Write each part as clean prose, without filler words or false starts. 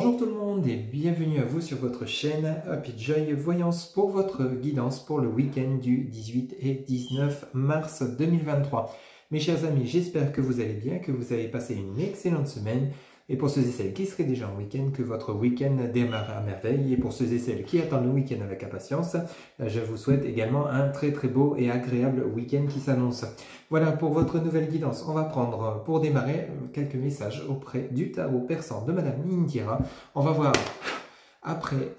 Bonjour tout le monde et bienvenue à vous sur votre chaîne Happy Joy Voyance pour votre guidance pour le week-end du 18 et 19 mars 2023. Mes chers amis, j'espère que vous allez bien, que vous avez passé une excellente semaine. Et pour ceux et celles qui seraient déjà en week-end, que votre week-end démarre à merveille. Et pour ceux et celles qui attendent le week-end avec impatience, je vous souhaite également un très beau et agréable week-end qui s'annonce. Voilà pour votre nouvelle guidance. On va prendre pour démarrer quelques messages auprès du tarot persan de Madame Indira. On va voir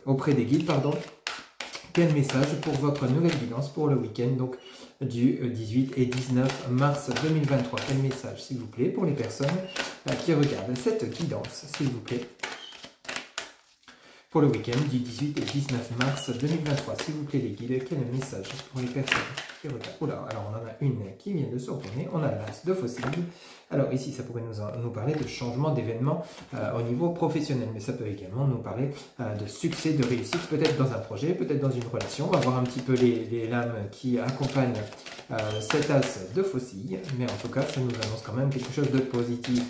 auprès des guides, quel message pour votre nouvelle guidance pour le week-end donc du 18 et 19 mars 2023. Quel message, s'il vous plaît, pour les personnes qui regardent cette guidance, s'il vous plaît, pour le week-end du 18 et 19 mars 2023. S'il vous plaît, les guides, quel message pour les personnes qui regardent. Oula, alors on en a une qui vient de se retourner. On a l'as de fossile. Alors ici, ça pourrait nous parler de changement d'événement au niveau professionnel, mais ça peut également nous parler de succès, de réussite, peut-être dans un projet, peut-être dans une relation. On va voir un petit peu les lames qui accompagnent cet as de fossile, mais en tout cas, ça nous annonce quand même quelque chose de positif.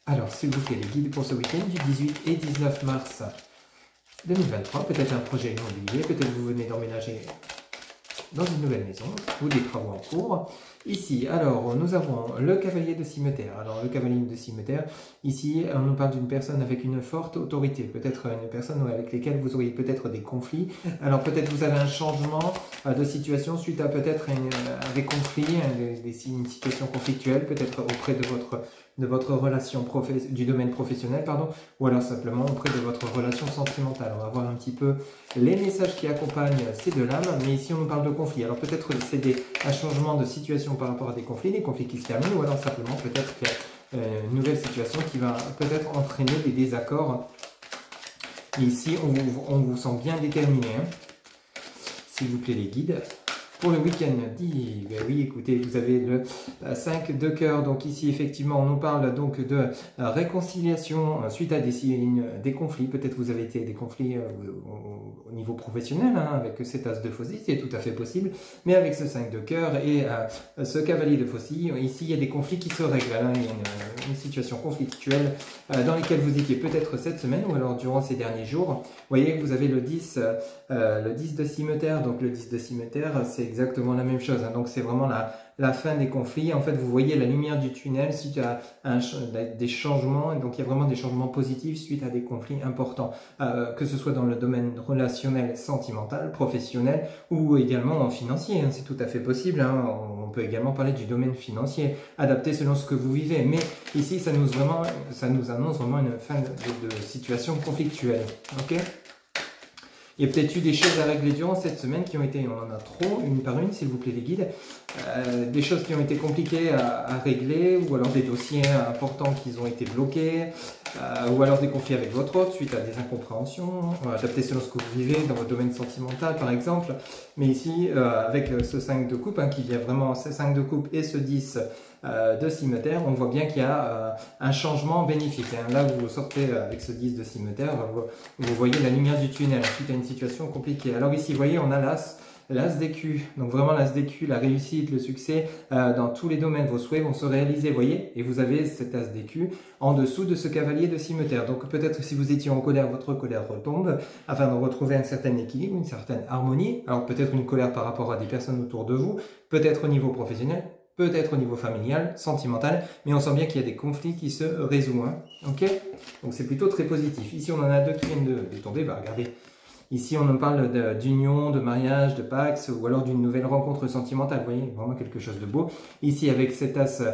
Alors, s'il vous plaît, les guides pour ce week-end du 18 et 19 mars 2023, peut-être un projet immobilier, peut-être vous venez d'emménager dans une nouvelle maison ou des travaux en cours. Ici, alors, nous avons le cavalier de cimetière. Alors, le cavalier de cimetière, ici, on nous parle d'une personne avec une forte autorité. Peut-être une personne avec laquelle vous auriez peut-être des conflits. Alors, peut-être vous avez un changement de situation suite à peut-être des conflits, une situation conflictuelle, peut-être auprès de votre relation du domaine professionnel, ou alors simplement auprès de votre relation sentimentale. On va voir un petit peu les messages qui accompagnent ces deux lames, mais ici on nous parle de conflits. Alors peut-être c'est un changement de situation par rapport à des conflits qui se terminent, ou alors simplement peut-être une nouvelle situation qui va peut-être entraîner des désaccords. Et ici on vous sent bien déterminé, hein. S'il vous plaît les guides. Pour le week-end, ben oui, écoutez, vous avez le 5 de cœur. Donc ici, effectivement, on nous parle donc de réconciliation suite à des conflits. Peut-être vous avez été des conflits au niveau professionnel, hein, avec cet as de fossile, c'est tout à fait possible. Mais avec ce 5 de cœur et ce cavalier de fossile, ici, il y a des conflits qui se règlent. Hein. Il y a une situation conflictuelle dans laquelle vous étiez peut-être cette semaine ou alors durant ces derniers jours. Vous voyez, vous avez le 10 de cimetière. Donc le 10 de cimetière, c'est exactement la même chose, hein. Donc c'est vraiment la fin des conflits. En fait, vous voyez la lumière du tunnel suite à des changements. Et donc il y a vraiment des changements positifs suite à des conflits importants, que ce soit dans le domaine relationnel, sentimental, professionnel ou également en financier, hein. C'est tout à fait possible, hein. On peut également parler du domaine financier, adapté selon ce que vous vivez. Mais ici, ça nous annonce vraiment une fin de situation conflictuelle. Ok ? Il y a peut-être eu des choses à régler durant cette semaine qui ont été, on en a trop, une par une, s'il vous plaît les guides, des choses qui ont été compliquées à régler, ou alors des dossiers importants qui ont été bloqués, ou alors des conflits avec votre hôte suite à des incompréhensions, adapté selon ce que vous vivez dans votre domaine sentimental par exemple. Mais ici, avec ce 5 de coupe, hein, qui vient vraiment, ce 5 de coupe et ce 10 de cimetière, on voit bien qu'il y a un changement bénéfique, hein. Là vous sortez avec ce 10 de cimetière, vous voyez la lumière du tunnel suite à une situation compliquée. Alors ici, vous voyez, on a l'as d'écu, donc vraiment l'as d'écu, la réussite, le succès dans tous les domaines, vos souhaits vont se réaliser, vous voyez, et vous avez cet as d'écu en dessous de ce cavalier de cimetière. Donc peut-être si vous étiez en colère, votre colère retombe afin de retrouver un certain équilibre, une certaine harmonie. Alors peut-être une colère par rapport à des personnes autour de vous, peut-être au niveau professionnel, peut-être au niveau familial, sentimental, mais on sent bien qu'il y a des conflits qui se résolvent, hein. Ok, donc c'est plutôt très positif. Ici on en a deux qui viennent de tomber, bah regardez. Ici, on nous parle d'union, de mariage, de pax, ou alors d'une nouvelle rencontre sentimentale. Vous voyez, vraiment quelque chose de beau. Ici, avec cet as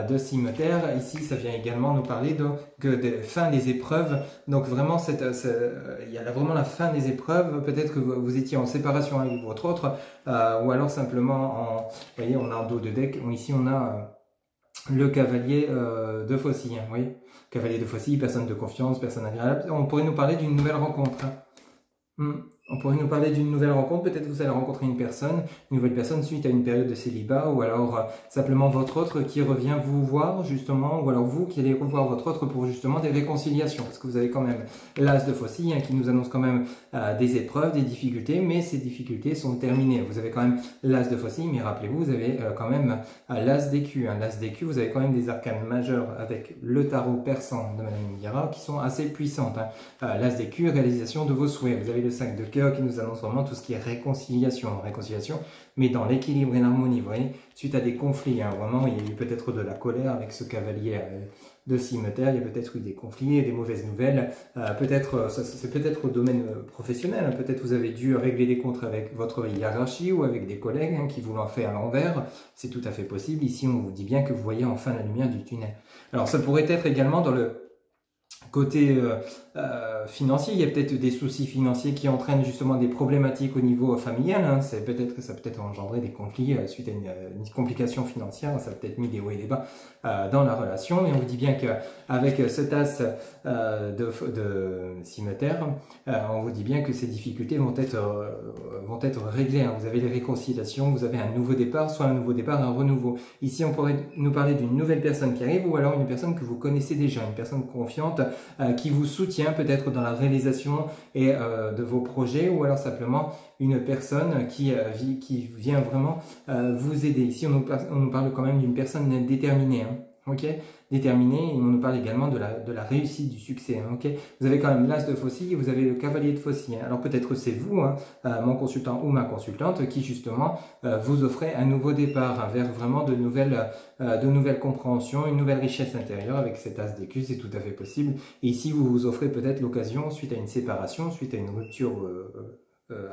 de cimetière, ici, ça vient également nous parler de fin des épreuves. Donc vraiment, il y a vraiment la fin des épreuves. Peut-être que vous étiez en séparation avec votre autre, ou alors simplement vous voyez, on a un dos de deck. Ici, on a le cavalier de fossile. Vous voyez, cavalier de fossile, personne de confiance, personne agréable. On pourrait nous parler d'une nouvelle rencontre, hein. On pourrait nous parler d'une nouvelle rencontre, peut-être vous allez rencontrer une nouvelle personne suite à une période de célibat, ou alors simplement votre autre qui revient vous voir justement, ou alors vous qui allez revoir votre autre pour justement des réconciliations, parce que vous avez quand même l'as de faucille qui nous annonce quand même des épreuves, des difficultés, mais ces difficultés sont terminées. Vous avez quand même l'as de faucille, mais rappelez-vous, vous avez quand même l'as d'écu. L'as d'écu, vous avez quand même des arcanes majeures avec le tarot persan de Madame Indira qui sont assez puissantes. L'as d'écu, réalisation de vos souhaits. Vous avez le 5 de cœur qui nous annonce vraiment tout ce qui est réconciliation, mais dans l'équilibre et l'harmonie, vous voyez, suite à des conflits, vraiment, il y a eu peut-être de la colère avec ce cavalier de cimeterre, il y a peut-être eu des conflits et des mauvaises nouvelles, c'est peut-être au domaine professionnel, peut-être vous avez dû régler des comptes avec votre hiérarchie ou avec des collègues qui vous l'ont fait à l'envers, c'est tout à fait possible, ici on vous dit bien que vous voyez enfin la lumière du tunnel. Alors ça pourrait être également dans le côté financier, il y a peut-être des soucis financiers qui entraînent justement des problématiques au niveau familial. C'est peut-être que ça peut engendrer des conflits suite à une complication financière. Ça a peut-être mis des hauts et des bas dans la relation. Mais on vous dit bien qu'avec cet as de cimeterre, on vous dit bien que ces difficultés vont être réglées. Vous avez les réconciliations, vous avez un nouveau départ, soit un nouveau départ, un renouveau. Ici, on pourrait nous parler d'une nouvelle personne qui arrive ou alors une personne que vous connaissez déjà, une personne confiante qui vous soutient peut-être dans la réalisation et de vos projets, ou alors simplement une personne qui vient vraiment vous aider. Ici, on nous parle quand même d'une personne déterminée, ok, déterminée, et on nous parle également de la réussite, du succès, ok. Vous avez quand même l'as de faucille et vous avez le cavalier de faucille. Alors peut-être c'est vous, mon consultant ou ma consultante, qui justement vous offrez un nouveau départ vers vraiment de nouvelles compréhensions, une nouvelle richesse intérieure avec cet as d'écu, c'est tout à fait possible. Et ici, vous vous offrez peut-être l'occasion, suite à une séparation, suite à une rupture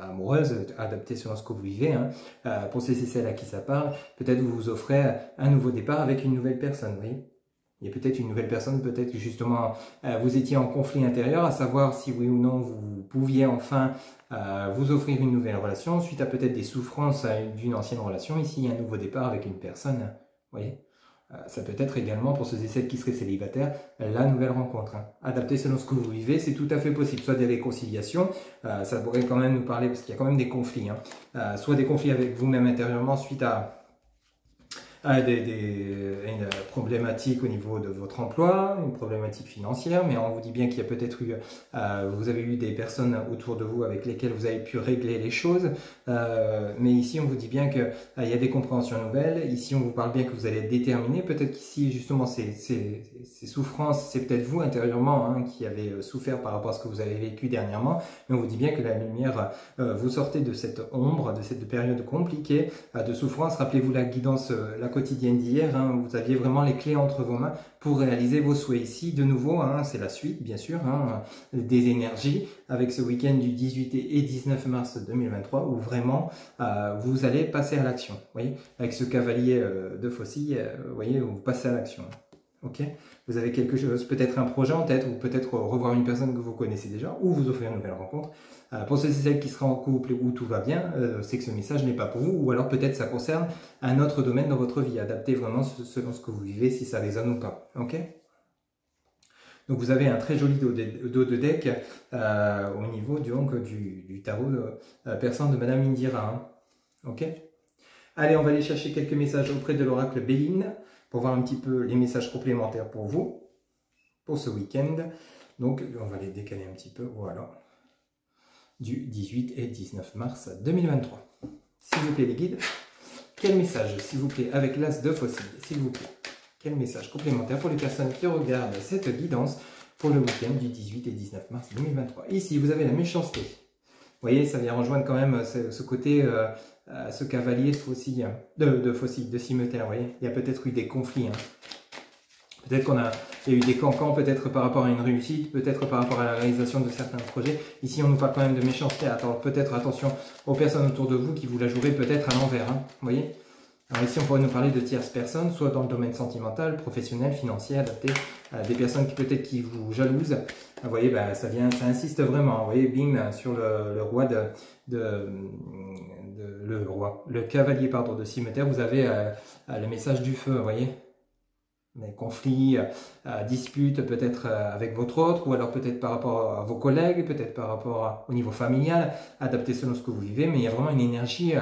amoureuse, adaptée selon ce que vous vivez, pour ces et celles à qui ça parle, peut-être vous vous offrez un nouveau départ avec une nouvelle personne, vous voyez. Il y a peut-être une nouvelle personne, peut-être que justement vous étiez en conflit intérieur, à savoir si oui ou non vous pouviez enfin vous offrir une nouvelle relation, suite à peut-être des souffrances d'une ancienne relation. Ici, il y a un nouveau départ avec une personne, vous voyez. Ça peut être également, pour ceux et celles qui seraient célibataires, la nouvelle rencontre. Adapté selon ce que vous vivez, c'est tout à fait possible. Soit des réconciliations, ça pourrait quand même nous parler, parce qu'il y a quand même des conflits. Soit des conflits avec vous-même intérieurement suite à une problématique au niveau de votre emploi, une problématique financière, mais on vous dit bien qu'il y a peut-être eu, vous avez eu des personnes autour de vous avec lesquelles vous avez pu régler les choses, mais ici on vous dit bien qu'il y a des compréhensions nouvelles, ici on vous parle bien que vous allez être déterminé, peut-être qu'ici justement ces souffrances, c'est peut-être vous intérieurement qui avez souffert par rapport à ce que vous avez vécu dernièrement, mais on vous dit bien que la lumière, vous sortez de cette ombre, de cette période compliquée, de souffrance. Rappelez-vous la guidance, la quotidienne d'hier, vous aviez vraiment les clés entre vos mains pour réaliser vos souhaits. Ici, de nouveau, c'est la suite, bien sûr, des énergies, avec ce week-end du 18 et 19 mars 2023, où vraiment, vous allez passer à l'action, voyez, avec ce cavalier de faucille, vous voyez, vous passez à l'action. Ok, vous avez quelque chose, peut-être un projet en tête, ou peut-être revoir une personne que vous connaissez déjà, ou vous offrir une nouvelle rencontre. Pour ceux et celles qui seraient en couple où tout va bien, c'est que ce message n'est pas pour vous, ou alors peut-être ça concerne un autre domaine dans votre vie. Adaptez vraiment selon ce que vous vivez, si ça résonne ou pas. Ok. Donc vous avez un très joli dos de deck au niveau du tarot persan de Madame Indira. Ok. Allez, on va aller chercher quelques messages auprès de l'oracle Béline pour voir un petit peu les messages complémentaires pour vous, pour ce week-end. Donc, on va les décaler un petit peu, voilà, du 18 et 19 mars 2023. S'il vous plaît, les guides, quel message, s'il vous plaît, avec l'as de faucille, s'il vous plaît, quel message complémentaire pour les personnes qui regardent cette guidance pour le week-end du 18 et 19 mars 2023. Ici, vous avez la méchanceté. Vous voyez, ça vient rejoindre quand même ce côté, ce cavalier de faucille, de cimeterre, vous voyez. Il y a peut-être eu des conflits. Peut-être il y a eu des cancans, peut-être par rapport à une réussite, peut-être par rapport à la réalisation de certains projets. Ici, on nous parle quand même de méchanceté. Peut-être attention aux personnes autour de vous qui vous la joueraient peut-être à l'envers, vous voyez. Alors ici, on pourrait nous parler de tierces personnes, soit dans le domaine sentimental, professionnel, financier, adapté, des personnes qui peut-être qui vous jalousent. Vous voyez, ça insiste vraiment. Vous voyez, bing, sur le roi le cavalier, pardon, de cimeterre, vous avez le message du feu, vous voyez. conflits, disputes peut-être avec votre autre, ou alors peut-être par rapport à vos collègues, peut-être par rapport au niveau familial, adapté selon ce que vous vivez, mais il y a vraiment une énergie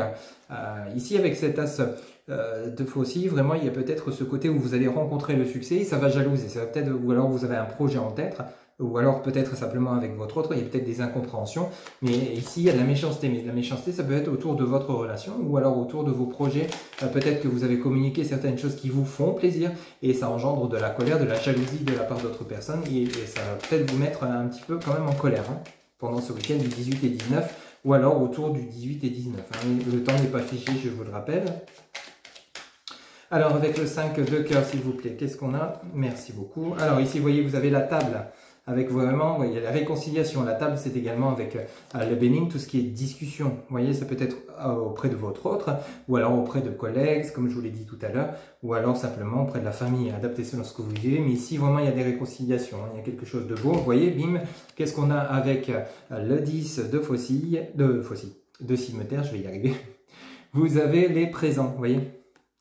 ici avec cet as de faucille, vraiment il y a peut-être ce côté où vous allez rencontrer le succès et ça va jalouser, ça va peut-être, ou alors vous avez un projet en tête, ou alors peut-être simplement avec votre autre, il y a peut-être des incompréhensions, mais ici il y a de la méchanceté, mais de la méchanceté ça peut être autour de votre relation ou alors autour de vos projets, peut-être que vous avez communiqué certaines choses qui vous font plaisir et ça engendre de la colère, de la jalousie de la part d'autres personnes et ça va peut-être vous mettre un petit peu quand même en colère pendant ce week-end du 18 et 19 ou alors autour du 18 et 19. Le temps n'est pas figé, je vous le rappelle. Alors avec le 5 de cœur s'il vous plaît, qu'est-ce qu'on a? Merci beaucoup. Alors ici vous voyez vous avez la table avec vraiment, il y a la réconciliation. La table c'est également avec le bénin, tout ce qui est discussion. Vous voyez ça peut être auprès de votre autre ou alors auprès de collègues comme je vous l'ai dit tout à l'heure ou alors simplement auprès de la famille, adapté selon ce que vous vivez. Mais ici vraiment il y a des réconciliations, il y a quelque chose de beau. Vous voyez, bim, qu'est-ce qu'on a avec le 10 de faucille, de cimeterre, je vais y arriver. Vous avez les présents, vous voyez.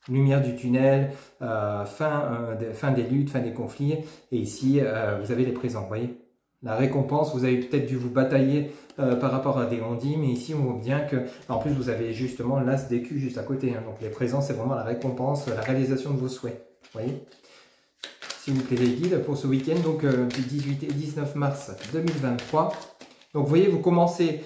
Lumière du tunnel, fin des luttes, fin des conflits. Et ici, vous avez les présents, vous voyez. La récompense, vous avez peut-être dû vous batailler par rapport à des ondits, mais ici, on voit bien que, en plus, vous avez justement l'as d'écu juste à côté. Donc, les présents, c'est vraiment la récompense, la réalisation de vos souhaits. Vous voyez. S'il vous plaît, les guides, pour ce week-end, donc du 18 et 19 mars 2023. Donc, vous voyez, vous commencez,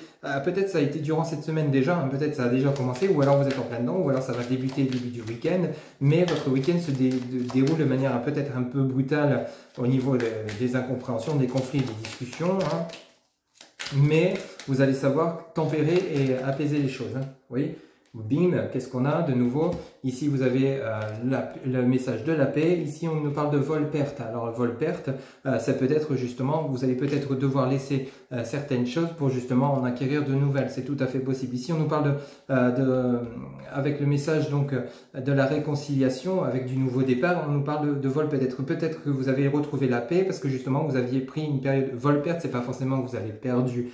peut-être ça a été durant cette semaine déjà, peut-être ça a déjà commencé, ou alors vous êtes en plein dedans, ou alors ça va débuter au début du week-end, mais votre week-end se déroule de manière peut-être un peu brutale au niveau des incompréhensions, des conflits, des discussions, mais vous allez savoir tempérer et apaiser les choses, vous voyez. Bim, qu'est-ce qu'on a de nouveau? Ici, vous avez le message de la paix. Ici, on nous parle de vol-perte. Alors, le vol-perte, ça peut être justement, vous allez peut-être devoir laisser certaines choses pour justement en acquérir de nouvelles. C'est tout à fait possible. Ici, on nous parle avec le message donc de la réconciliation, avec du nouveau départ. On nous parle de vol peut-être. Peut-être que vous avez retrouvé la paix parce que justement, vous aviez pris une période. Vol-perte, c'est pas forcément que vous avez perdu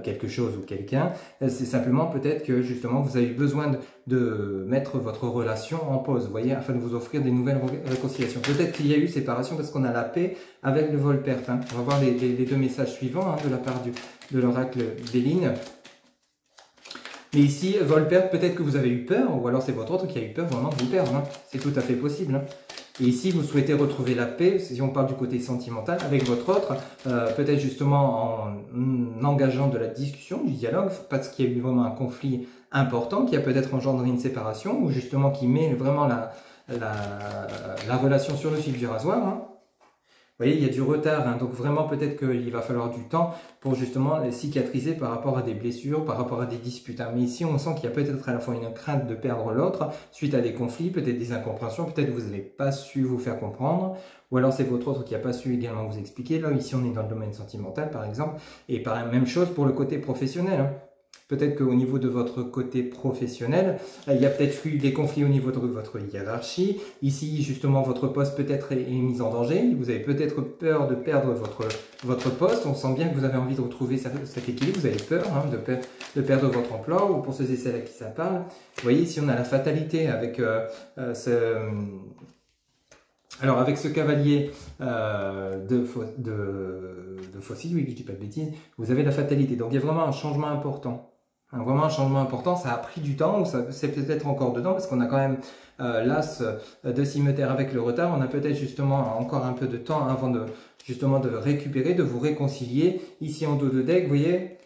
quelque chose ou quelqu'un. C'est simplement peut-être que justement, vous avez besoin de mettre votre relation en pause, vous voyez, afin de vous offrir des nouvelles réconciliations. Peut-être qu'il y a eu séparation parce qu'on a la paix avec le vol-perte. On va voir les deux messages suivants de la part de l'oracle Béline. Mais ici, vol-perte, peut-être que vous avez eu peur, ou alors c'est votre autre qui a eu peur vraiment de vous perdre. C'est tout à fait possible. Et ici, vous souhaitez retrouver la paix, si on parle du côté sentimental, avec votre autre, peut-être justement en engageant de la discussion, du dialogue, parce qu'il y a eu vraiment un conflit important qui a peut-être engendré une séparation, ou justement qui met vraiment la relation sur le fil du rasoir. Vous voyez, il y a du retard, donc vraiment peut-être qu'il va falloir du temps pour justement les cicatriser par rapport à des blessures, par rapport à des disputes. Mais ici, on sent qu'il y a peut-être à la fois une crainte de perdre l'autre suite à des conflits, peut-être des incompréhensions, peut-être que vous n'avez pas su vous faire comprendre, ou alors c'est votre autre qui n'a pas su également vous expliquer. Là, ici, on est dans le domaine sentimental, par exemple, et pareil, même chose pour le côté professionnel. Peut-être qu'au niveau de votre côté professionnel, il y a peut-être eu des conflits au niveau de votre hiérarchie. Ici, justement, votre poste peut-être est mis en danger. Vous avez peut-être peur de perdre votre poste. On sent bien que vous avez envie de retrouver cet équilibre. Vous avez peur de perdre votre emploi, ou pour ceux et celles à qui ça parle. Vous voyez, ici, on a la fatalité avec alors, avec ce cavalier de fossile, oui, je ne dis pas de bêtises, vous avez la fatalité. Donc, il y a vraiment un changement important. Vraiment un changement important, ça a pris du temps, ou c'est peut-être encore dedans, parce qu'on a quand même l'as de cimeterre avec le retard. On a peut-être justement encore un peu de temps avant de récupérer, de vous réconcilier. Ici en dos de deck, vous voyez,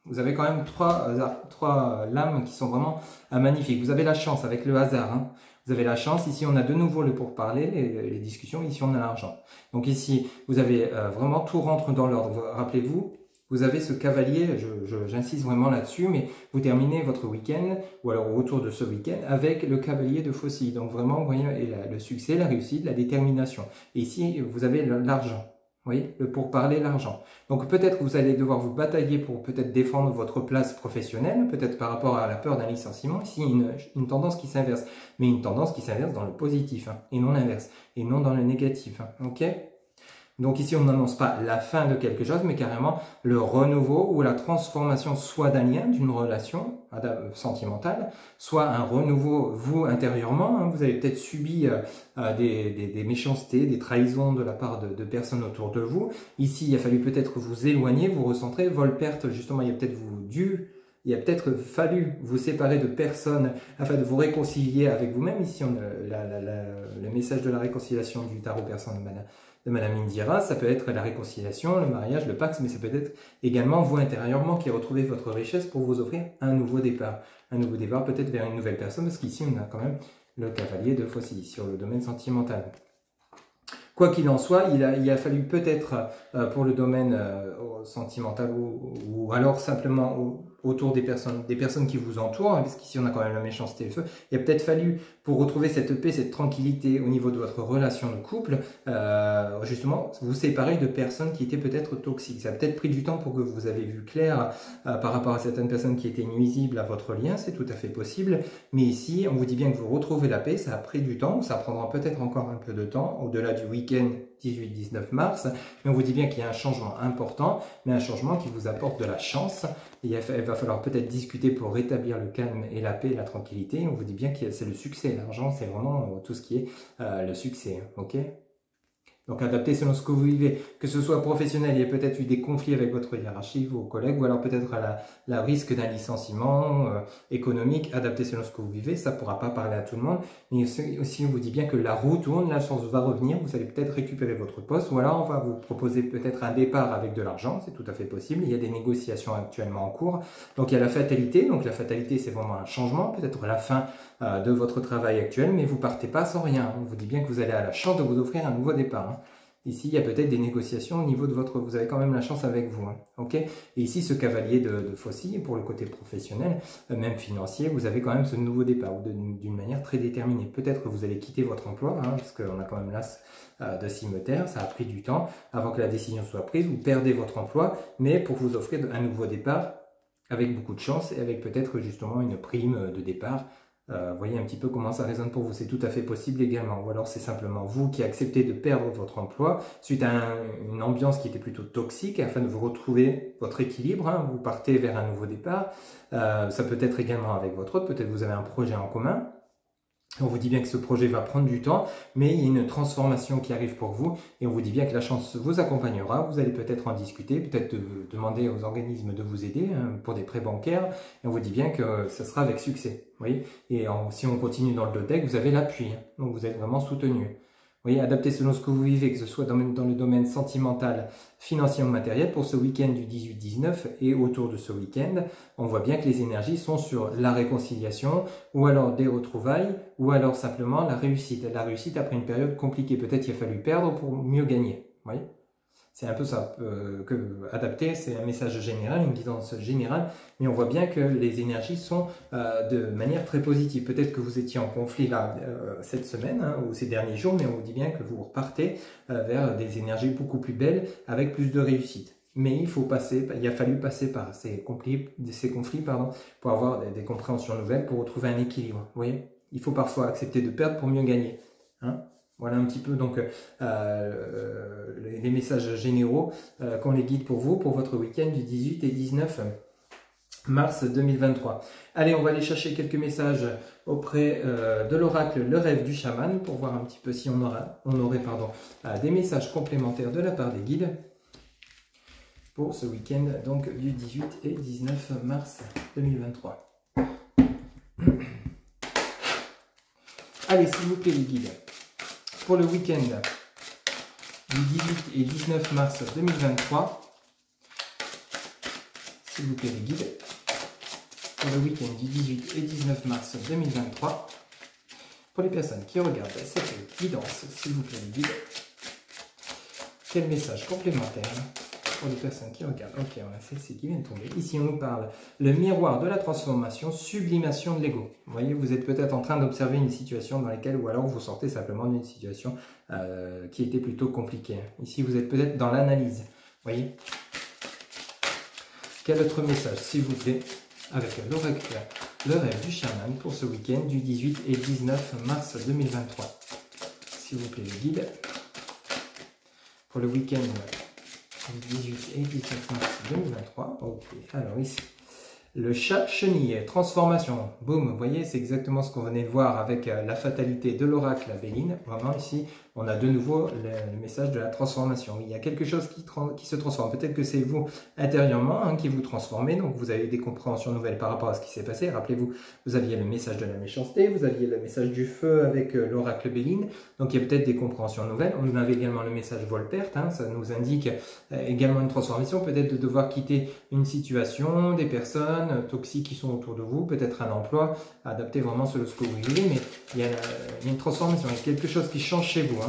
vous avez quand même trois lames qui sont vraiment magnifiques. Vous avez la chance avec le hasard. Vous avez la chance, ici on a de nouveau le pourparler, les discussions, ici on a l'argent. Donc ici, vous avez vraiment tout rentre dans l'ordre. Rappelez-vous, vous avez ce cavalier, j'insiste vraiment là-dessus, mais vous terminez votre week-end, ou alors autour de ce week-end, avec le cavalier de fossile. Donc vraiment, vous voyez, le succès, la réussite, la détermination. Et ici, vous avez l'argent. Vous voyez, le pourparler, l'argent. Donc peut-être que vous allez devoir vous batailler pour peut-être défendre votre place professionnelle, peut-être par rapport à la peur d'un licenciement. Ici, une tendance qui s'inverse, mais une tendance qui s'inverse dans le positif, et non l'inverse, et non dans le négatif. Ok ? Donc ici, on n'annonce pas la fin de quelque chose, mais carrément le renouveau ou la transformation soit d'un lien, d'une relation sentimentale, soit un renouveau, vous, intérieurement. Hein, vous avez peut-être subi des méchancetés, des trahisons de la part de personnes autour de vous. Ici, il a fallu peut-être vous éloigner, vous recentrer. Vol-perte, justement, il a peut-être fallu vous séparer de personnes afin de vous réconcilier avec vous-même. Ici, le message de la réconciliation du tarot persan de Madame Indira, ça peut être la réconciliation, le mariage, le pacte, mais ça peut être également vous intérieurement qui retrouvez votre richesse pour vous offrir un nouveau départ. Un nouveau départ peut-être vers une nouvelle personne, parce qu'ici on a quand même le cavalier de Faucille sur le domaine sentimental. Quoi qu'il en soit, il a fallu peut-être pour le domaine sentimental ou alors simplement autour des personnes qui vous entourent, hein, parce qu'ici on a quand même la méchanceté et le feu, il a peut-être fallu, pour retrouver cette paix, cette tranquillité au niveau de votre relation de couple, justement vous séparer de personnes qui étaient peut-être toxiques. Ça a peut-être pris du temps pour que vous avez vu clair par rapport à certaines personnes qui étaient nuisibles à votre lien, c'est tout à fait possible, mais ici on vous dit bien que vous retrouvez la paix, ça a pris du temps, ça prendra peut-être encore un peu de temps, au-delà du week-end 18-19 mars, mais on vous dit bien qu'il y a un changement important, mais un changement qui vous apporte de la chance. Il va falloir peut-être discuter pour rétablir le calme et la paix, la tranquillité. On vous dit bien que c'est le succès, l'argent, c'est vraiment tout ce qui est le succès, ok? Donc adaptez selon ce que vous vivez, que ce soit professionnel, il y a peut-être eu des conflits avec votre hiérarchie, vos collègues, ou alors peut-être la risque d'un licenciement économique, adaptez selon ce que vous vivez, ça ne pourra pas parler à tout le monde, mais aussi on vous dit bien que la roue tourne, la chance va revenir, vous allez peut-être récupérer votre poste, ou alors on va vous proposer peut-être un départ avec de l'argent, c'est tout à fait possible, il y a des négociations actuellement en cours, donc il y a la fatalité, donc la fatalité c'est vraiment un changement, peut-être la fin de votre travail actuel, mais vous partez pas sans rien. On vous dit bien que vous allez à la chance de vous offrir un nouveau départ. Hein. Ici, il y a peut-être des négociations au niveau de votre... Vous avez quand même la chance avec vous. Hein. Okay, et ici, ce cavalier de Faucille, pour le côté professionnel, même financier, vous avez quand même ce nouveau départ d'une manière très déterminée. Peut-être que vous allez quitter votre emploi, hein, parce qu'on a quand même l'as de cimeterre, ça a pris du temps avant que la décision soit prise. Vous perdez votre emploi, mais pour vous offrir un nouveau départ, avec beaucoup de chance et avec peut-être justement une prime de départ. Voyez un petit peu comment ça résonne pour vous, c'est tout à fait possible également. Ou alors c'est simplement vous qui acceptez de perdre votre emploi suite à une ambiance qui était plutôt toxique afin de vous retrouver votre équilibre, hein, vous partez vers un nouveau départ. Ça peut être également avec votre autre, peut-être vous avez un projet en commun. On vous dit bien que ce projet va prendre du temps, mais il y a une transformation qui arrive pour vous et on vous dit bien que la chance vous accompagnera. Vous allez peut-être en discuter, peut-être demander aux organismes de vous aider hein, pour des prêts bancaires et on vous dit bien que ça sera avec succès. Vous voyez, et si on continue dans le deck, vous avez l'appui, hein, donc vous êtes vraiment soutenu. Vous voyez, adaptez selon ce que vous vivez, que ce soit dans le domaine sentimental, financier ou matériel, pour ce week-end du 18-19 et autour de ce week-end, on voit bien que les énergies sont sur la réconciliation, ou alors des retrouvailles, ou alors simplement la réussite. La réussite après une période compliquée, peut-être qu'il a fallu perdre pour mieux gagner. Vous voyez ? C'est un peu ça, adapter, c'est un message général, une guidance générale, mais on voit bien que les énergies sont de manière très positive. Peut-être que vous étiez en conflit là cette semaine hein, ou ces derniers jours, mais on vous dit bien que vous repartez vers des énergies beaucoup plus belles avec plus de réussite. Mais il a fallu passer par ces conflits pour avoir des compréhensions nouvelles, pour retrouver un équilibre. Vous voyez, il faut parfois accepter de perdre pour mieux gagner. Hein. Voilà un petit peu donc les messages généraux qu'on les guide pour vous, pour votre week-end du 18 et 19 mars 2023. Allez, on va aller chercher quelques messages auprès de l'oracle Le Rêve du Chaman pour voir un petit peu si on aurait des messages complémentaires de la part des guides pour ce week-end donc du 18 et 19 mars 2023. Allez, s'il vous plaît les guides. Pour le week-end du 18 et 19 mars 2023, s'il vous plaît les guides, pour le week-end du 18 et 19 mars 2023, pour les personnes qui regardent cette guidance, s'il vous plaît les guides, quel message complémentaire pour les personnes qui regardent. Ok, on a celle-ci qui vient de tomber. Ici, on nous parle le miroir de la transformation, sublimation de l'ego. Vous voyez, vous êtes peut-être en train d'observer une situation dans laquelle, ou alors vous sortez simplement d'une situation qui était plutôt compliquée. Ici, vous êtes peut-être dans l'analyse. Vous voyez. Quel autre message, s'il vous plaît, avec l'oracle, le rêve du chaman pour ce week-end du 18 et 19 mars 2023. S'il vous plaît, le guide. pour le week-end du 18 et 19 mars 2023. Ok, alors ici, le chat chenille, transformation. Boum, vous voyez, c'est exactement ce qu'on venait de voir avec la fatalité de l'oracle à Béline. Vraiment ici, on a de nouveau le message de la transformation. Il y a quelque chose qui se transforme. Peut-être que c'est vous intérieurement hein, qui vous transformez. Donc vous avez des compréhensions nouvelles par rapport à ce qui s'est passé. Rappelez-vous, vous aviez le message de la méchanceté, vous aviez le message du feu avec l'oracle Béline. Donc il y a peut-être des compréhensions nouvelles. On avait également le message Volperte. Hein, ça nous indique également une transformation. Peut-être de devoir quitter une situation, des personnes toxiques qui sont autour de vous, peut-être un emploi, adapter vraiment selon ce que vous vivez. Mais il y a une transformation, il y a quelque chose qui change chez vous. Hein.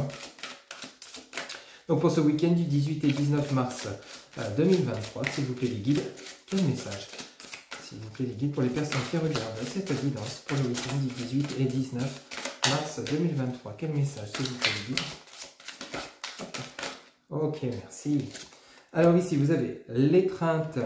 Donc pour ce week-end du 18 et 19 mars 2023, s'il vous plaît les guides, quel message? S'il vous plaît les guides pour les personnes qui regardent cette guidance pour le week-end du 18 et 19 mars 2023. Quel message s'il vous plaît les guides? Ok, merci. Alors ici vous avez l'étreinte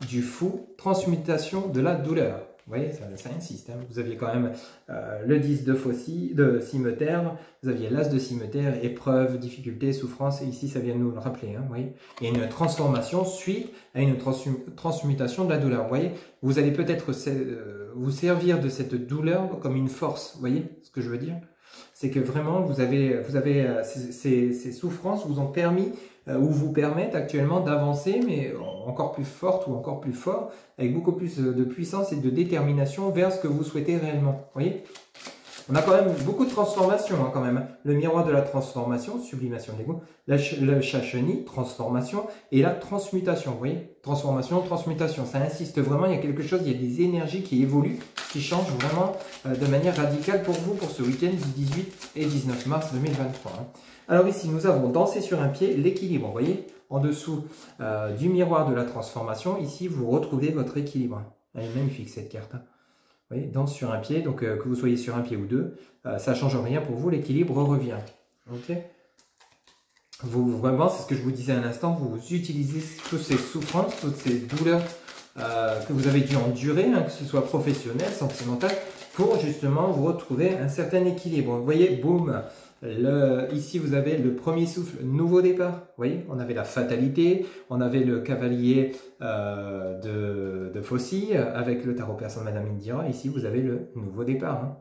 du fou, transmutation de la douleur. Vous voyez, ça insiste. Hein. Vous aviez quand même le 10 de cimeterre, vous aviez l'as de cimeterre, épreuve, difficulté, souffrance, et ici ça vient de nous le rappeler. Hein, vous voyez. Il y a une transformation suite à une transmutation de la douleur. Vous voyez, vous allez peut-être vous servir de cette douleur comme une force. Vous voyez ce que je veux dire? C'est que vraiment vous avez ces souffrances vous ont permis ou vous permettent actuellement d'avancer, mais encore plus forte ou encore plus fort, avec beaucoup plus de puissance et de détermination vers ce que vous souhaitez réellement. Vous voyez, on a quand même beaucoup de transformations, hein, quand même. Le miroir de la transformation, sublimation de l'ego, le chat chenille, transformation, et la transmutation. Vous voyez, transformation, transmutation. Ça insiste vraiment, il y a quelque chose, il y a des énergies qui évoluent, qui changent vraiment de manière radicale pour vous, pour ce week-end du 18 et 19 mars 2023. Hein. Alors ici, nous avons dansé sur un pied, l'équilibre. Vous voyez, en dessous du miroir de la transformation, ici, vous retrouvez votre équilibre. Elle est magnifique cette carte. Hein. Vous voyez, danse sur un pied, donc que vous soyez sur un pied ou deux, ça ne change rien pour vous, l'équilibre revient. Ok. Vraiment, c'est ce que je vous disais à l'instant, vous utilisez toutes ces souffrances, toutes ces douleurs que vous avez dû endurer, hein, que ce soit professionnel, sentimental, pour justement vous retrouver un certain équilibre. Vous voyez, boum, ici vous avez le premier souffle, nouveau départ. Vous voyez, on avait la fatalité, on avait le cavalier de Faucille avec le tarot persan de Madame Indira. Ici vous avez le nouveau départ, hein,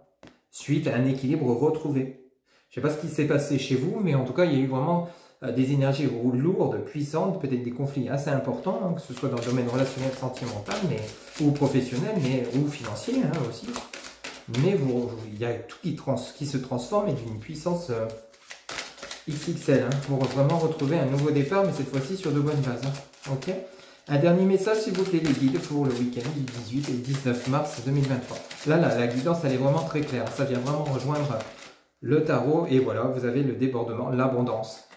suite à un équilibre retrouvé. Je ne sais pas ce qui s'est passé chez vous, mais en tout cas il y a eu vraiment des énergies lourdes, puissantes, peut-être des conflits assez importants, hein, que ce soit dans le domaine relationnel, sentimental, ou professionnel, ou financier hein, aussi. Mais il y a tout qui se transforme et d'une puissance XXL hein, pour vraiment retrouver un nouveau départ, mais cette fois-ci sur de bonnes bases. Hein. Ok. Un dernier message, s'il vous plaît, les guides, pour le week-end du 18 et 19 mars 2023. Là, la guidance, elle est vraiment très claire. Ça vient vraiment rejoindre le tarot et voilà, vous avez le débordement, l'abondance.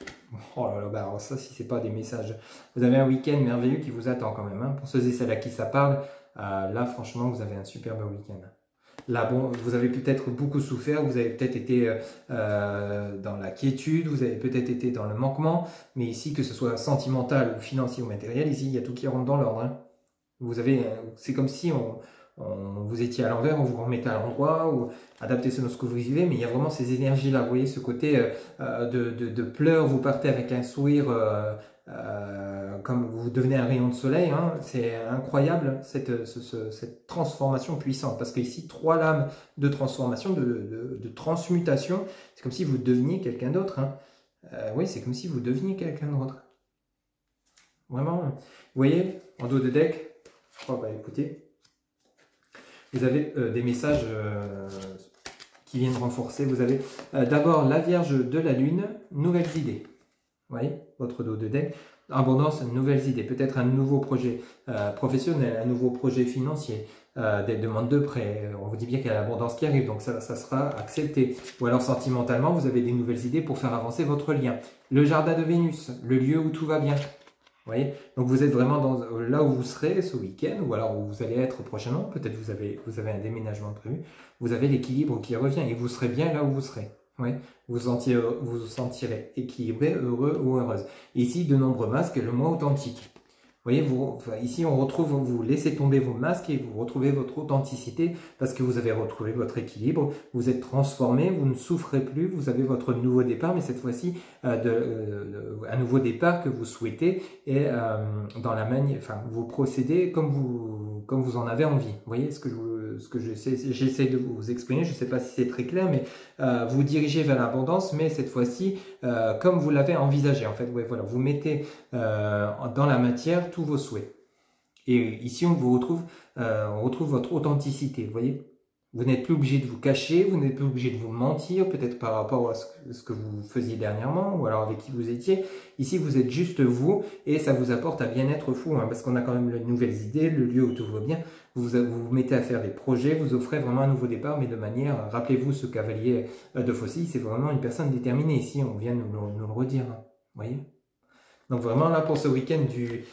Oh là là, bah alors ça, si c'est pas des messages. Vous avez un week-end merveilleux qui vous attend quand même. Hein. Pour ceux et celles à qui ça parle, là, franchement, vous avez un superbe week-end. Là, bon, vous avez peut-être beaucoup souffert, vous avez peut-être été dans la quiétude, vous avez peut-être été dans le manquement, mais ici, que ce soit sentimental ou financier ou matériel, ici, il y a tout qui rentre dans l'ordre. Hein. Vous avez, c'est comme si vous étiez à l'envers, on vous remettait à l'endroit, ou adapté selon ce que vous vivez, mais il y a vraiment ces énergies-là, vous voyez, ce côté de pleurs, vous partez avec un sourire, comme vous devenez un rayon de soleil, hein. C'est incroyable cette transformation puissante, parce qu'ici, 3 lames de transformation, de transmutation, c'est comme si vous deveniez quelqu'un d'autre. Hein. Oui, c'est comme si vous deveniez quelqu'un d'autre. Vraiment, vous voyez, en dos de deck, oh, bah, écoutez, vous avez des messages qui viennent renforcer. Vous avez d'abord la Vierge de la Lune, nouvelles idées. Vous voyez, votre dos de deck. Abondance, nouvelles idées. Peut-être un nouveau projet professionnel, un nouveau projet financier, des demandes de prêt. On vous dit bien qu'il y a l'abondance qui arrive, donc ça sera accepté. Ou alors sentimentalement, vous avez des nouvelles idées pour faire avancer votre lien. Le jardin de Vénus, le lieu où tout va bien. Vous voyez, donc vous êtes vraiment là où vous serez ce week-end, ou alors où vous allez être prochainement, peut-être vous avez un déménagement prévu, vous avez l'équilibre qui revient et vous serez bien là où vous serez. Ouais. Vous vous sentirez équilibré, heureux ou heureuse. Ici, de nombreux masques, le moi authentique. voyez, ici on retrouve, vous laissez tomber vos masques et vous retrouvez votre authenticité parce que vous avez retrouvé votre équilibre, vous êtes transformé, vous ne souffrez plus, vous avez votre nouveau départ, mais cette fois-ci un nouveau départ que vous souhaitez et dans la manière, enfin vous procédez comme vous en avez envie. Vous voyez ce que j'essaie de vous exprimer, je ne sais pas si c'est très clair, mais vous dirigez vers l'abondance, mais cette fois-ci comme vous l'avez envisagé. En fait, ouais, voilà, vous mettez dans la matière tous vos souhaits. Et ici, on retrouve votre authenticité. Vous voyez, vous n'êtes plus obligé de vous cacher, vous n'êtes plus obligé de vous mentir, peut-être par rapport à ce que vous faisiez dernièrement, ou alors avec qui vous étiez. Ici, vous êtes juste vous, et ça vous apporte un bien-être fou, hein, parce qu'on a quand même de nouvelles idées, le lieu où tout va bien. Vous vous mettez à faire des projets, vous offrez vraiment un nouveau départ, mais de manière, rappelez-vous, ce cavalier de Faucille, c'est vraiment une personne déterminée. Ici, on vient nous le redire, hein, vous voyez. Donc vraiment là, pour ce week-end du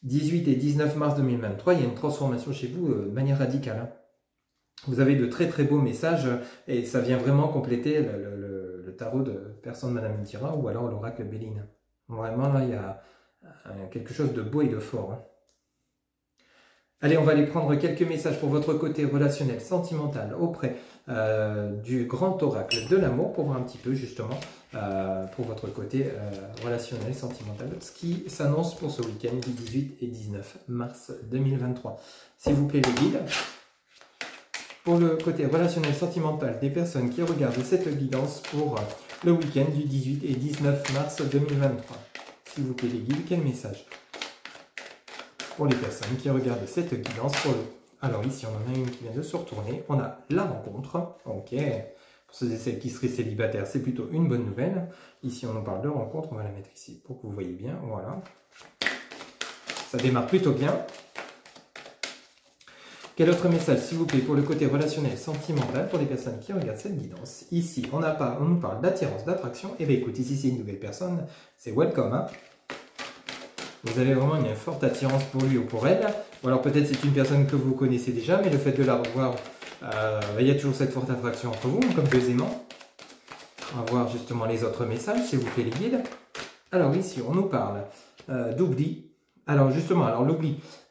18 et 19 mars 2023, il y a une transformation chez vous de manière radicale, hein. Vous avez de très très beaux messages et ça vient vraiment compléter le tarot de personne Madame Tira ou alors l'oracle Béline. Vraiment là, il y a quelque chose de beau et de fort, hein. Allez, on va aller prendre quelques messages pour votre côté relationnel, sentimental auprès du grand oracle de l'amour pour voir un petit peu justement pour votre côté relationnel, sentimental, ce qui s'annonce pour ce week-end du 18 et 19 mars 2023. S'il vous plaît les guides. Pour le côté relationnel sentimental des personnes qui regardent cette guidance pour le week-end du 18 et 19 mars 2023. S'il vous plaît les guides, quel message pour les personnes qui regardent cette guidance pour le... Alors ici, on en a une qui vient de se retourner. On a la rencontre. Ok. Pour ceux et celles qui seraient célibataires, c'est plutôt une bonne nouvelle. Ici, on nous parle de rencontre. On va la mettre ici pour que vous voyez bien. Voilà. Ça démarre plutôt bien. Quel autre message, s'il vous plaît, pour le côté relationnel, sentimental, pour les personnes qui regardent cette guidance? Ici, on nous parle d'attirance, d'attraction. Et bien écoute, ici, c'est une nouvelle personne. C'est welcome, hein. Vous avez vraiment une forte attirance pour lui ou pour elle. Ou alors peut-être c'est une personne que vous connaissez déjà, mais le fait de la revoir, il y a toujours cette forte attraction entre vous, comme deux aimants. On va voir justement les autres messages, s'il vous plaît, les guides. Alors ici, on nous parle d'oubli. Alors justement,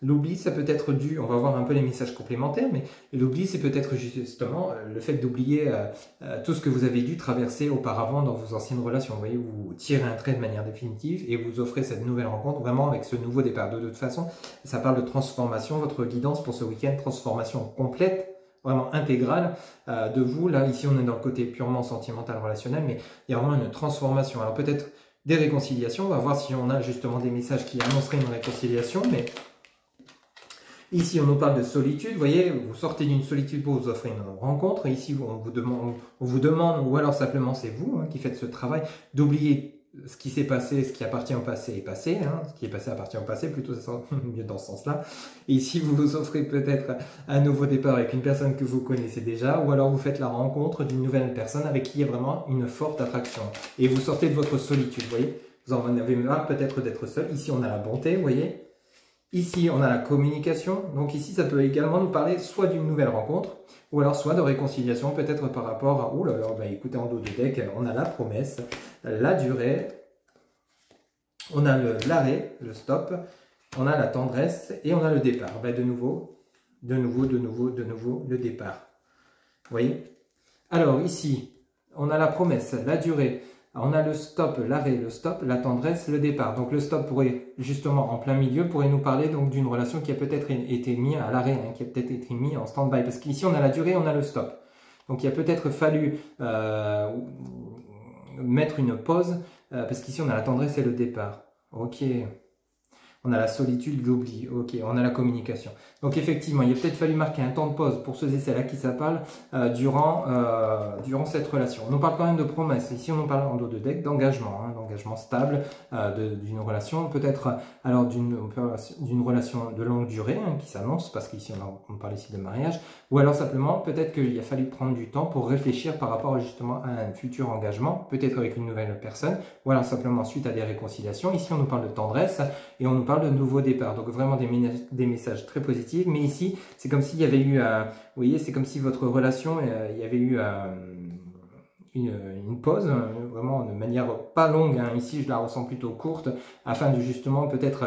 l'oubli, ça peut être dû, on va voir un peu les messages complémentaires, mais l'oubli, c'est peut-être justement le fait d'oublier tout ce que vous avez dû traverser auparavant dans vos anciennes relations. Vous voyez, vous tirez un trait de manière définitive et vous offrez cette nouvelle rencontre vraiment avec ce nouveau départ. De toute façon, ça parle de transformation, votre guidance pour ce week-end, transformation complète, vraiment intégrale de vous. Là, ici, on est dans le côté purement sentimental, relationnel, mais il y a vraiment une transformation. Alors peut-être des réconciliations, on va voir si on a justement des messages qui annonceraient une réconciliation, mais ici on nous parle de solitude, vous voyez, vous sortez d'une solitude pour vous offrir une rencontre, ici on vous demande ou alors simplement c'est vous qui faites ce travail d'oublier ce qui s'est passé, ce qui appartient au passé est passé, hein, ce qui est passé appartient au passé, plutôt ça mieux dans ce sens-là. Et ici, vous vous offrez peut-être un nouveau départ avec une personne que vous connaissez déjà, ou alors vous faites la rencontre d'une nouvelle personne avec qui il y a vraiment une forte attraction. Et vous sortez de votre solitude, vous voyez. Vous en avez marre peut-être d'être seul. Ici, on a la bonté, vous voyez. Ici, on a la communication. Donc ici, ça peut également nous parler soit d'une nouvelle rencontre, ou alors soit de réconciliation, peut-être par rapport à... Oh là là, bah écoutez, en dos de deck, on a la promesse, la durée, on a l'arrêt, le stop, on a la tendresse et on a le départ. Bah de nouveau, le départ. Vous voyez? Alors ici, on a la promesse, la durée, on a le stop, l'arrêt, le stop, la tendresse, le départ. Donc le stop pourrait, justement, en plein milieu, pourrait nous parler donc d'une relation qui a peut-être été mise à l'arrêt, hein, qui a peut-être été mise en stand-by. Parce qu'ici, on a la durée, on a le stop. Donc il a peut-être fallu mettre une pause, parce qu'ici, on a la tendresse et le départ. Ok. On a la solitude, l'oubli, ok, on a la communication. Donc effectivement, il a peut-être fallu marquer un temps de pause pour ceux et celles à qui ça parle durant cette relation. On nous parle quand même de promesses. Ici, on nous parle en dos de deck d'engagement, hein, d'engagement stable d'une relation, peut-être alors d'une relation de longue durée hein, qui s'annonce, parce qu'ici on parle ici de mariage, ou alors simplement peut-être qu'il a fallu prendre du temps pour réfléchir par rapport justement à un futur engagement, peut-être avec une nouvelle personne, ou alors simplement suite à des réconciliations. Ici, on nous parle de tendresse et on nous parle de nouveau départ, donc vraiment des messages très positifs, mais ici c'est comme s'il y avait eu, vous voyez, c'est comme si votre relation, il y avait eu une pause, vraiment de manière pas longue, hein. Ici je la ressens plutôt courte, afin de justement, peut-être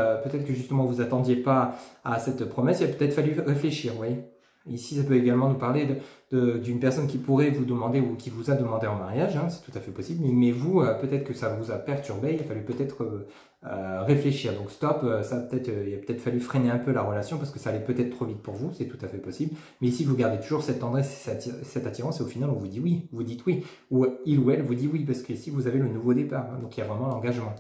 que justement vous attendiez pas à cette promesse, il a peut-être fallu réfléchir, vous voyez. Ici ça peut également nous parler d'une personne qui pourrait vous demander ou qui vous a demandé en mariage, hein, c'est tout à fait possible, mais vous, peut-être que ça vous a perturbé, il a fallu peut-être réfléchir. Donc stop, il a peut-être fallu freiner un peu la relation parce que ça allait peut-être trop vite pour vous, c'est tout à fait possible. Mais ici vous gardez toujours cette tendresse, cette attirance et au final on vous dit oui, vous dites oui, ou il ou elle vous dit oui parce que ici vous avez le nouveau départ, hein, donc il y a vraiment l'engagement.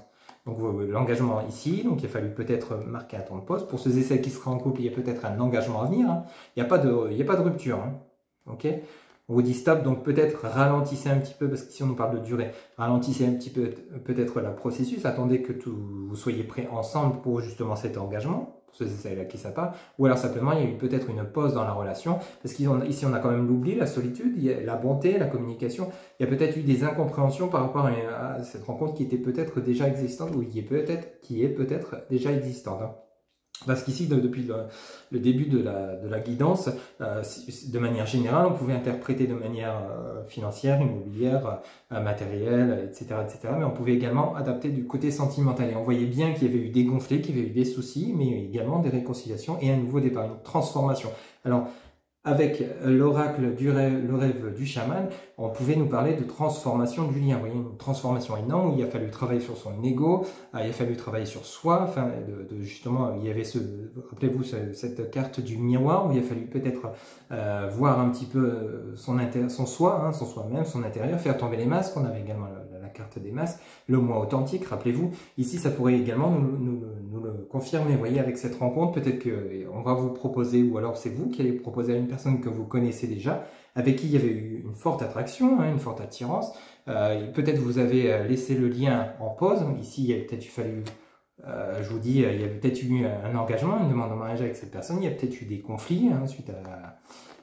Donc l'engagement ici, donc il a fallu peut-être marquer un temps de pause. Pour ceux et celles qui seraient en couple, il y a peut-être un engagement à venir, hein. Il n'y a pas de rupture, hein. Ok, on vous dit stop, donc peut-être ralentissez un petit peu, parce que si on nous parle de durée, ralentissez un petit peu peut-être le processus, attendez que vous soyez prêts ensemble pour justement cet engagement, pour ceux et celles à qui ça part, ou alors simplement il y a eu peut-être une pause dans la relation, parce qu'ici on a quand même l'oubli, la solitude, il y a la bonté, la communication, il y a peut-être eu des incompréhensions par rapport à cette rencontre qui était peut-être déjà existante, ou qui est peut-être déjà existante, hein. Parce qu'ici, depuis le début de la guidance, de manière générale, on pouvait interpréter de manière financière, immobilière, matérielle, etc., etc. Mais on pouvait également adapter du côté sentimental. Et on voyait bien qu'il y avait eu des conflits, qu'il y avait eu des soucis, mais également des réconciliations et un nouveau départ, une transformation. Alors, avec l'oracle le rêve du chaman, on pouvait nous parler de transformation du lien. Vous voyez, une transformation énorme où il a fallu travailler sur son ego, il a fallu travailler sur soi, enfin, justement, il y avait rappelez-vous, cette carte du miroir où il a fallu peut-être voir un petit peu son soi, hein, son soi-même, son intérieur, faire tomber les masques. On avait également la carte des masques, le moi authentique, rappelez-vous. Ici, ça pourrait également nous le confirmer, vous voyez, avec cette rencontre. Peut-être qu'on va vous proposer, ou alors c'est vous qui allez proposer à une personne que vous connaissez déjà, avec qui il y avait eu une forte attraction, hein, une forte attirance. Peut-être vous avez laissé le lien en pause. Ici, il y a peut-être fallu, je vous dis, il y avait peut-être eu un engagement, une demande en mariage avec cette personne. Il y a peut-être eu des conflits, hein, suite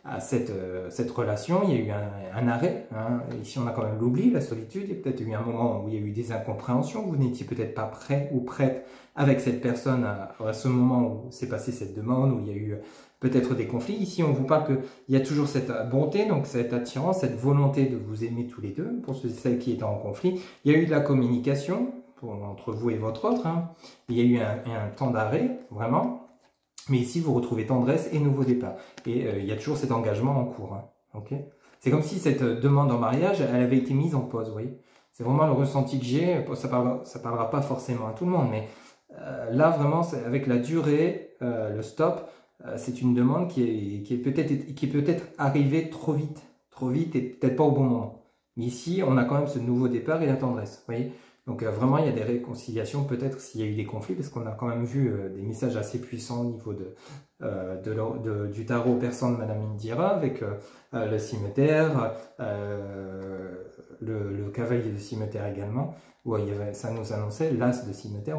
à cette relation. Il y a eu un arrêt, hein. Ici on a quand même l'oubli, la solitude. Il y a peut-être eu un moment où il y a eu des incompréhensions, vous n'étiez peut-être pas prêt ou prête avec cette personne à ce moment où s'est passée cette demande, où il y a eu peut-être des conflits. Ici on vous parle qu'il y a toujours cette bonté, donc cette attirance, cette volonté de vous aimer tous les deux, pour celles qui étaient en conflit. Il y a eu de la communication entre vous et votre autre, hein. Il y a eu un temps d'arrêt, vraiment. Mais ici, vous retrouvez tendresse et nouveau départ. Et il y a toujours cet engagement en cours, hein. Okay, c'est comme si cette demande en mariage, elle avait été mise en pause, vous voyez. C'est vraiment le ressenti que j'ai. Ça parlera pas forcément à tout le monde, mais là, vraiment, avec la durée, le stop, c'est une demande qui est peut-être arrivée trop vite et peut-être pas au bon moment. Mais ici, on a quand même ce nouveau départ et la tendresse, vous voyez. Donc vraiment, il y a des réconciliations, peut-être s'il y a eu des conflits, parce qu'on a quand même vu des messages assez puissants au niveau du tarot persan de Madame Indira, avec le cimetière, le cavalier de cimetière également, où ça nous annonçait l'as de cimetière.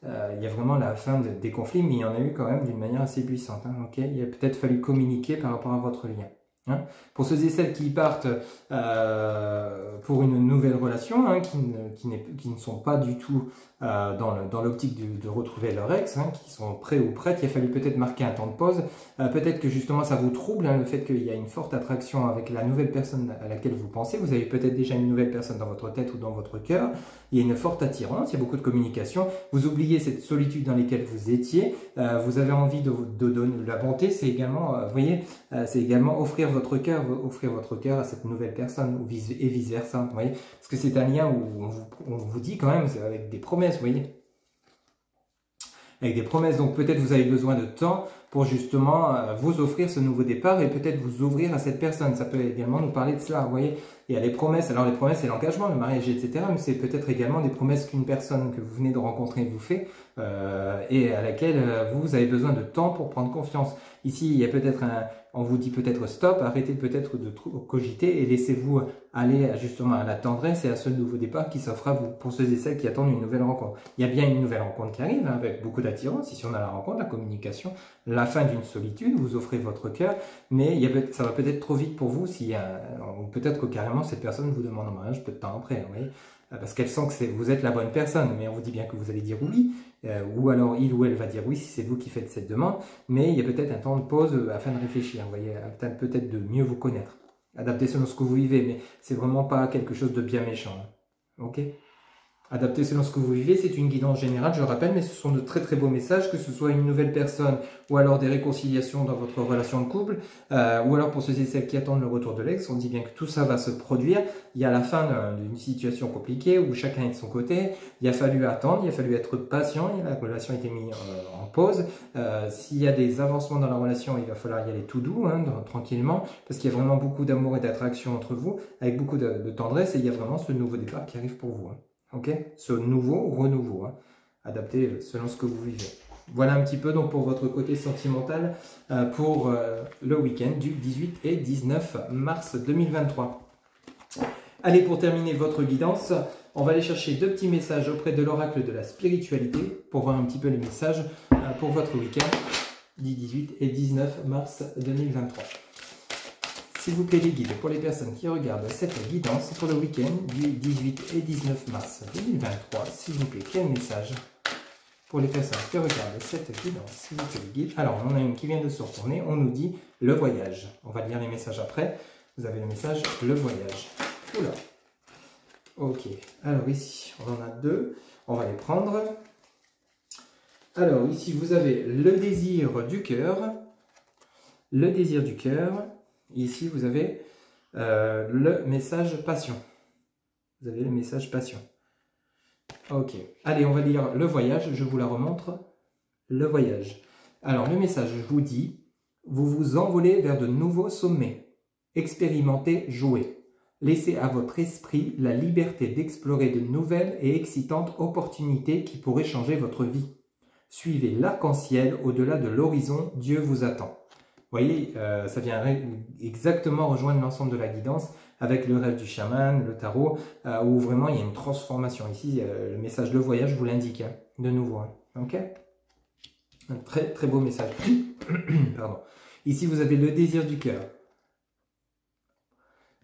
Il y a vraiment la fin des conflits, mais il y en a eu quand même d'une manière assez puissante, hein, okay. Il a peut-être fallu communiquer par rapport à votre lien. Hein. Pour ceux et celles qui partent pour une nouvelle relation, hein, qui ne sont pas du tout dans l'optique de retrouver leur ex, hein, qui sont prêts ou prêtes, il a fallu peut-être marquer un temps de pause. Peut-être que justement ça vous trouble, hein, le fait qu'il y a une forte attraction avec la nouvelle personne à laquelle vous pensez. Vous avez peut-être déjà une nouvelle personne dans votre tête ou dans votre cœur. Il y a une forte attirance, il y a beaucoup de communication. Vous oubliez cette solitude dans laquelle vous étiez. Vous avez envie de donner de la bonté. C'est également, vous voyez, c'est également offrir votre cœur à cette nouvelle personne et vice versa. Vous voyez, parce que c'est un lien où on vous dit quand même, avec des promesses, vous voyez. Avec des promesses, donc peut-être vous avez besoin de temps pour justement vous offrir ce nouveau départ et peut-être vous ouvrir à cette personne. Ça peut également nous parler de cela, vous voyez. Il y a les promesses, alors les promesses c'est l'engagement, le mariage, etc. Mais c'est peut-être également des promesses qu'une personne que vous venez de rencontrer vous fait et à laquelle vous avez besoin de temps pour prendre confiance. Ici, il y a peut-être on vous dit peut-être stop, arrêtez peut-être de cogiter et laissez-vous aller justement à la tendresse et à ce nouveau départ qui s'offre à vous, pour ceux et celles qui attendent une nouvelle rencontre. Il y a bien une nouvelle rencontre qui arrive, hein, avec beaucoup d'attirance. Ici, on a la rencontre, la communication, la fin d'une solitude, vous offrez votre cœur, mais ça va peut-être trop vite pour vous, ou peut-être que carrément cette personne vous demande en mariage peu de temps après, vous voyez, parce qu'elle sent que vous êtes la bonne personne, mais on vous dit bien que vous allez dire oui, ou alors il ou elle va dire oui si c'est vous qui faites cette demande, mais il y a peut-être un temps de pause afin de réfléchir, vous voyez, peut-être de mieux vous connaître. Adapté selon ce que vous vivez, mais c'est vraiment pas quelque chose de bien méchant. Ok? Adapté selon ce que vous vivez, c'est une guidance générale, je le rappelle, mais ce sont de très très beaux messages, que ce soit une nouvelle personne ou alors des réconciliations dans votre relation de couple, ou alors pour ceux et celles qui attendent le retour de l'ex, on dit bien que tout ça va se produire. Il y a la fin d'une situation compliquée où chacun est de son côté, il a fallu attendre, il a fallu être patient, et la relation a été mise en pause. S'il y a des avancements dans la relation, il va falloir y aller tout doux, hein, tranquillement, parce qu'il y a vraiment beaucoup d'amour et d'attraction entre vous, avec beaucoup de tendresse, et il y a vraiment ce nouveau départ qui arrive pour vous. Hein. Ok, ce nouveau renouveau, hein, adapté selon ce que vous vivez. Voilà un petit peu donc pour votre côté sentimental pour le week-end du 18 et 19 mars 2023. Allez, pour terminer votre guidance, on va aller chercher 2 petits messages auprès de l'oracle de la spiritualité pour voir un petit peu les messages pour votre week-end du 18 et 19 mars 2023. S'il vous plaît les guides, pour les personnes qui regardent cette guidance pour le week-end du 18 et 19 mars 2023, s'il vous plaît, quel message pour les personnes qui regardent cette guidance, s'il vous plaît les guides. Alors, on en a une qui vient de se retourner, on nous dit le voyage. On va lire les messages après. Vous avez le message le voyage. Oula. Ok, alors ici, on en a 2. On va les prendre. Alors ici, vous avez le désir du cœur. Le désir du cœur. Ici, vous avez le message passion. Vous avez le message passion. Ok. Allez, on va lire le voyage. Je vous la remontre. Le voyage. Alors, le message vous dit, vous vous envolez vers de nouveaux sommets. Expérimentez, jouez. Laissez à votre esprit la liberté d'explorer de nouvelles et excitantes opportunités qui pourraient changer votre vie. Suivez l'arc-en-ciel au-delà de l'horizon. Dieu vous attend. Vous voyez, ça vient exactement rejoindre l'ensemble de la guidance avec le rêve du chaman, le tarot, où vraiment il y a une transformation. Ici, le message de voyage vous l'indique, hein, de nouveau. Hein, ok? Un très très beau message. Pardon. Ici, vous avez le désir du cœur.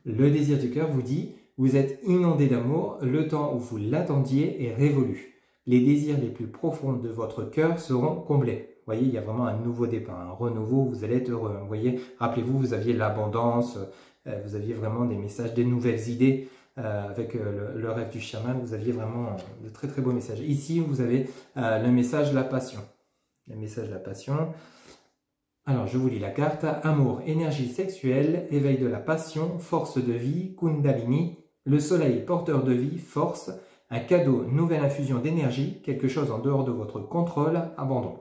Le désir du cœur vous dit, vous êtes inondé d'amour, le temps où vous l'attendiez est révolu. Les désirs les plus profonds de votre cœur seront comblés. Vous voyez, il y a vraiment un nouveau départ, un renouveau, vous allez être heureux. Vous voyez, rappelez-vous, vous aviez l'abondance, vous aviez vraiment des messages, des nouvelles idées avec le rêve du chaman, vous aviez vraiment de très très beaux messages. Ici, vous avez le message la passion. Le message la passion. Alors, je vous lis la carte. Amour, énergie sexuelle, éveil de la passion, force de vie, Kundalini, le soleil porteur de vie, force, un cadeau, nouvelle infusion d'énergie, quelque chose en dehors de votre contrôle, abandon.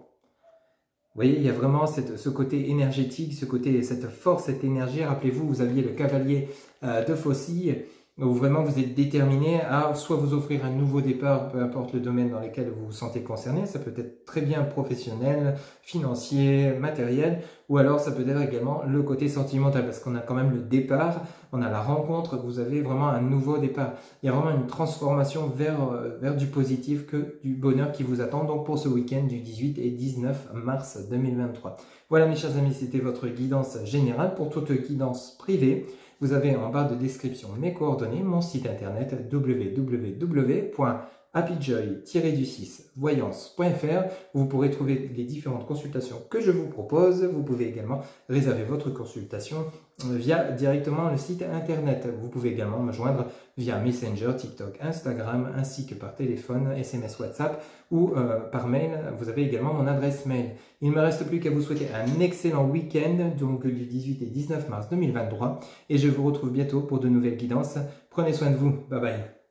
Vous voyez, il y a vraiment ce côté énergétique, cette force, cette énergie. Rappelez-vous, vous aviez le cavalier de Faucille, où vraiment vous êtes déterminé à soit vous offrir un nouveau départ, peu importe le domaine dans lequel vous vous sentez concerné. Ça peut être très bien professionnel, financier, matériel, ou alors ça peut être également le côté sentimental, parce qu'on a quand même le départ, on a la rencontre, vous avez vraiment un nouveau départ. Il y a vraiment une transformation vers du positif que du bonheur qui vous attend, donc pour ce week-end du 18 et 19 mars 2023. Voilà mes chers amis, c'était votre guidance générale. Pour toute guidance privée, vous avez en barre de description mes coordonnées, mon site internet www.happyjoy-voyance.fr. Vous pourrez trouver les différentes consultations que je vous propose. Vous pouvez également réserver votre consultation via directement le site internet. Vous pouvez également me joindre via Messenger, TikTok, Instagram, ainsi que par téléphone, SMS, WhatsApp ou par mail. Vous avez également mon adresse mail. Il ne me reste plus qu'à vous souhaiter un excellent week-end, donc du 18 et 19 mars 2023. Et je vous retrouve bientôt pour de nouvelles guidances. Prenez soin de vous. Bye bye.